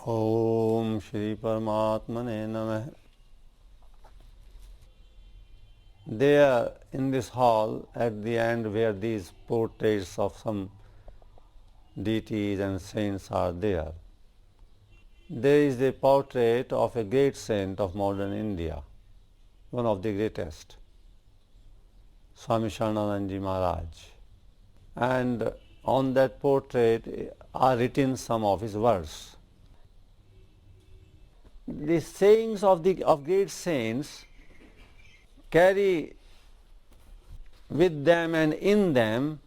Om Shri Paramatmane Namah. There in this hall at the end where these portraits of some deities and saints are there, there is a portrait of a great saint of modern India, one of the greatest, Swami Sharananandji Maharaj. And on that portrait are written some of his words. The sayings of great saints carry with them and in them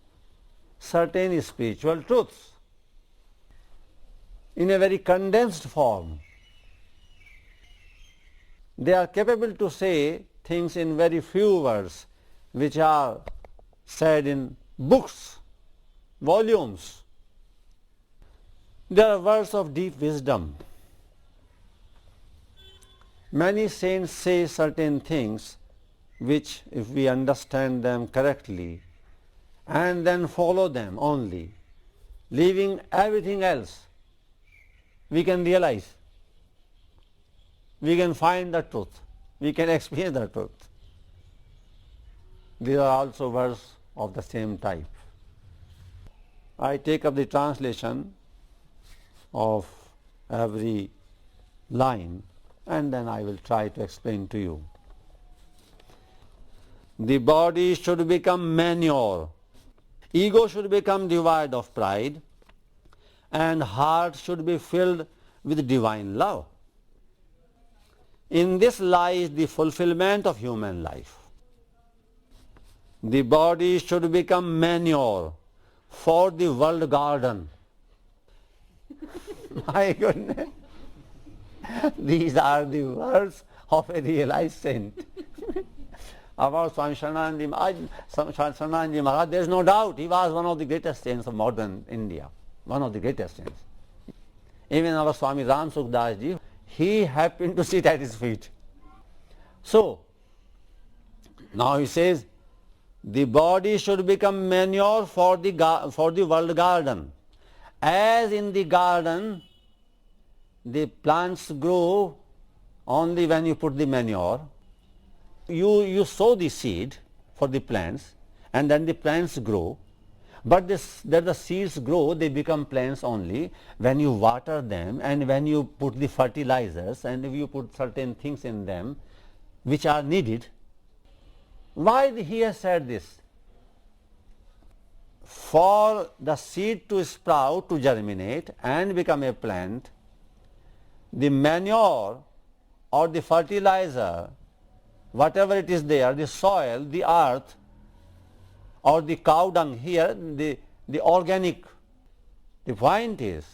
certain spiritual truths in a very condensed form. They are capable to say things in very few words which are said in books, volumes. They are words of deep wisdom. Many saints say certain things which, if we understand them correctly and then follow them only, leaving everything else, we can realize, we can find the truth, we can experience the truth. These are also words of the same type. I take up the translation of every line and then I will try to explain to you. The body should become manure, ego should become devoid of pride, and heart should be filled with divine love. In this lies the fulfillment of human life. The body should become manure for the world garden. My goodness. These are the words of a realized saint. About Swami Sharananandji Maharaj, there is no doubt he was one of the greatest saints of modern India, one of the greatest saints. Even our Swami Ram Sukdas Ji, he happened to sit at his feet. So, now he says, the body should become manure for the world garden. As in the garden, the plants grow only when you put the manure. You sow the seed for the plants and then the plants grow. But the seeds grow, they become plants only when you water them and when you put the fertilizers and if you put certain things in them which are needed. Why he has said this? For the seed to sprout, to germinate and become a plant, the manure or the fertilizer, whatever it is there, the soil, the earth, or the cow dung here, the organic. The point is,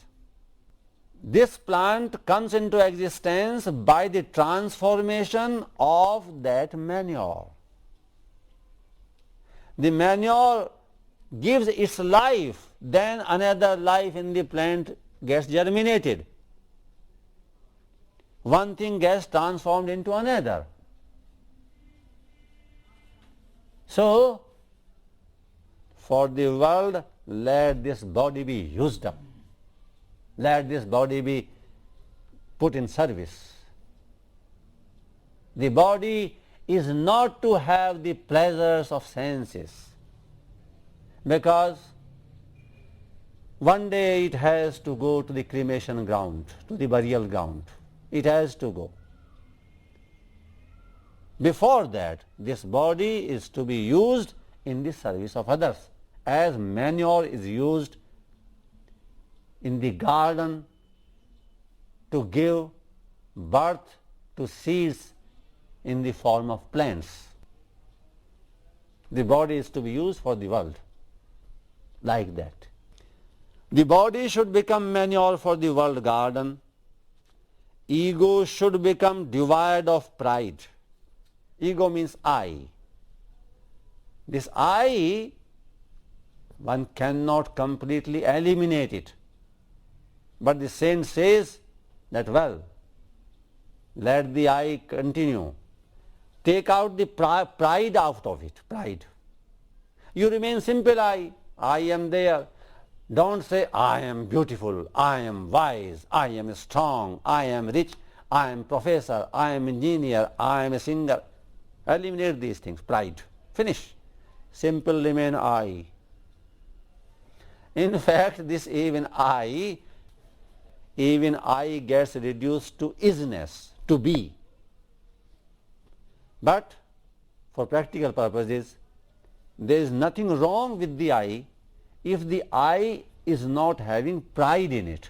this plant comes into existence by the transformation of that manure. The manure gives its life, then another life in the plant gets germinated. One thing gets transformed into another. So, for the world, let this body be used up. Let this body be put in service. The body is not to have the pleasures of senses, because one day it has to go to the cremation ground, to the burial ground. It has to go. Before that, this body is to be used in the service of others, as manure is used in the garden to give birth to seeds in the form of plants. The body is to be used for the world, like that. The body should become manure for the world garden. Ego should become devoid of pride. Ego means I. This I, one cannot completely eliminate it. But the saint says that, well, let the I continue. Take out the pride out of it, pride. You remain simple I am there. Don't say, I am beautiful, I am wise, I am strong, I am rich, I am professor, I am engineer, I am a singer. Eliminate these things. Pride. Finish. Simple remain I. In fact, this even I gets reduced to isness, to be. But for practical purposes, there is nothing wrong with the I if the I is not having pride in it.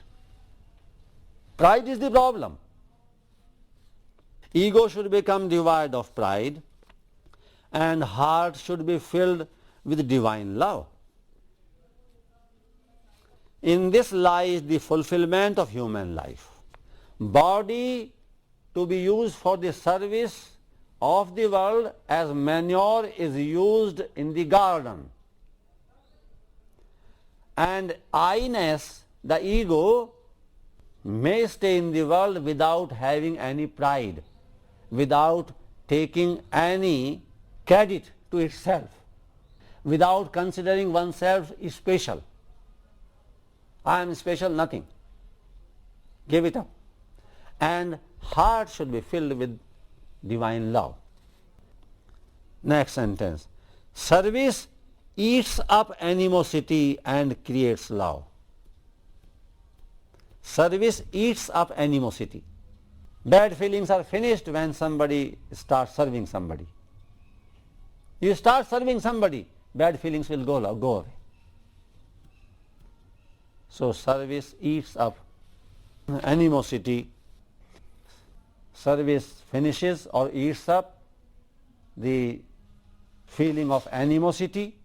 Pride is the problem. Ego should become devoid of pride, and heart should be filled with divine love. In this lies the fulfillment of human life. Body to be used for the service of the world as manure is used in the garden. And I-ness, the ego, may stay in the world without having any pride, without taking any credit to itself, without considering oneself special. I am special, nothing. Give it up. And heart should be filled with divine love. Next sentence. Service eats up animosity and creates love. Service eats up animosity. Bad feelings are finished when somebody starts serving somebody. You start serving somebody, bad feelings will go away. So service eats up animosity. Service finishes or eats up the feeling of animosity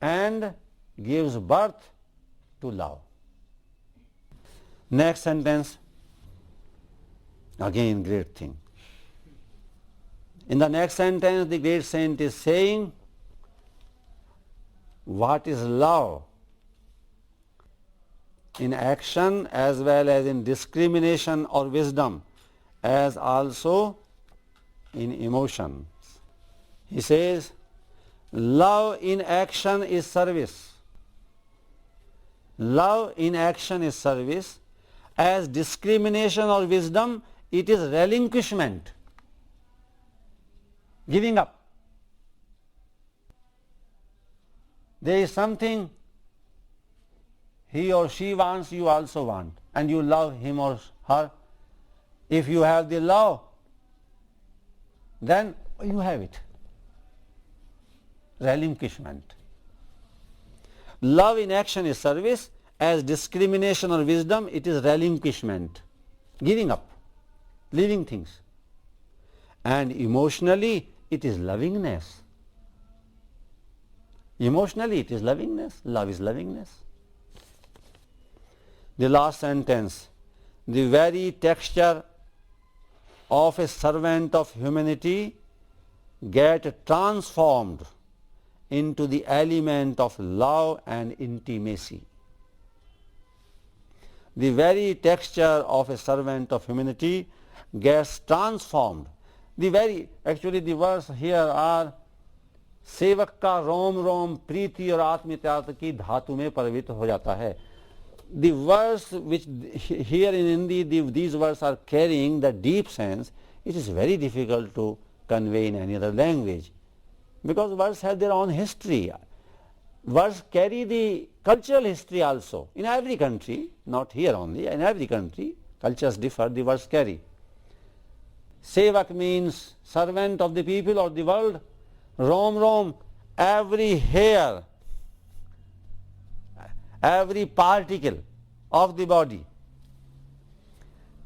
and gives birth to love. Next sentence, again great thing. In the next sentence, the great saint is saying, what is love? In action as well as in discrimination or wisdom, as also in emotions. He says, love in action is service. Love in action is service. As discrimination or wisdom, it is relinquishment, giving up. There is something he or she wants, you also want, and you love him or her. If you have the love, then you have it. Relinquishment. Love in action is service. As discrimination or wisdom, it is relinquishment, giving up, leaving things. And emotionally, it is lovingness. Emotionally, it is lovingness. Love is lovingness. The last sentence, the very texture of a servant of humanity get transformed into the element of love and intimacy. The very texture of a servant of humanity gets transformed. Actually the words here are सेवक का रोम रोम प्रीति और आत्मीयता की धातु में परिवर्तित हो जाता है. The words which here in Hindi, these words are carrying the deep sense. It is very difficult to convey in any other language, because words have their own history. Words carry the cultural history also. In every country, not here only, in every country, cultures differ, the words carry. Sevak means servant of the people or the world. Rom rom, every hair, every particle of the body.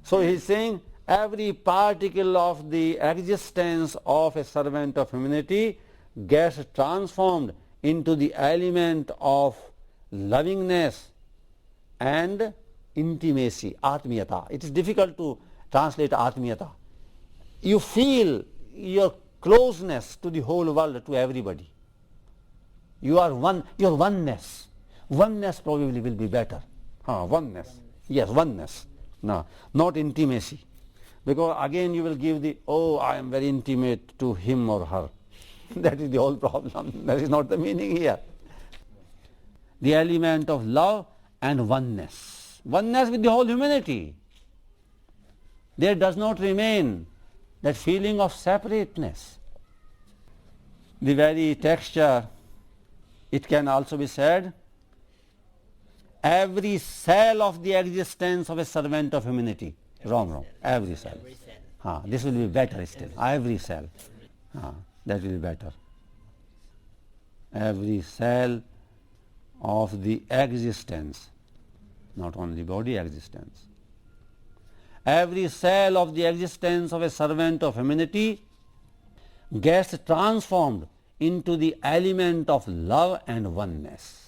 So he is saying every particle of the existence of a servant of humanity gets transformed into the element of lovingness and intimacy, atmiyata. It is difficult to translate atmiyata. You feel your closeness to the whole world, to everybody. You are one, your oneness. Oneness probably will be better. Oneness. Yes, oneness. No, not intimacy. Because again you will give the, I am very intimate to him or her. That is the whole problem. That is not the meaning here. the element of love and oneness. Oneness with the whole humanity. There does not remain that feeling of separateness. The very texture, it can also be said, every cell of the existence of a servant of humanity. Wrong. Every cell. This will be better still. Every cell. That will be better. Every cell of the existence, not only body existence. Every cell of the existence of a servant of humanity gets transformed into the element of love and oneness.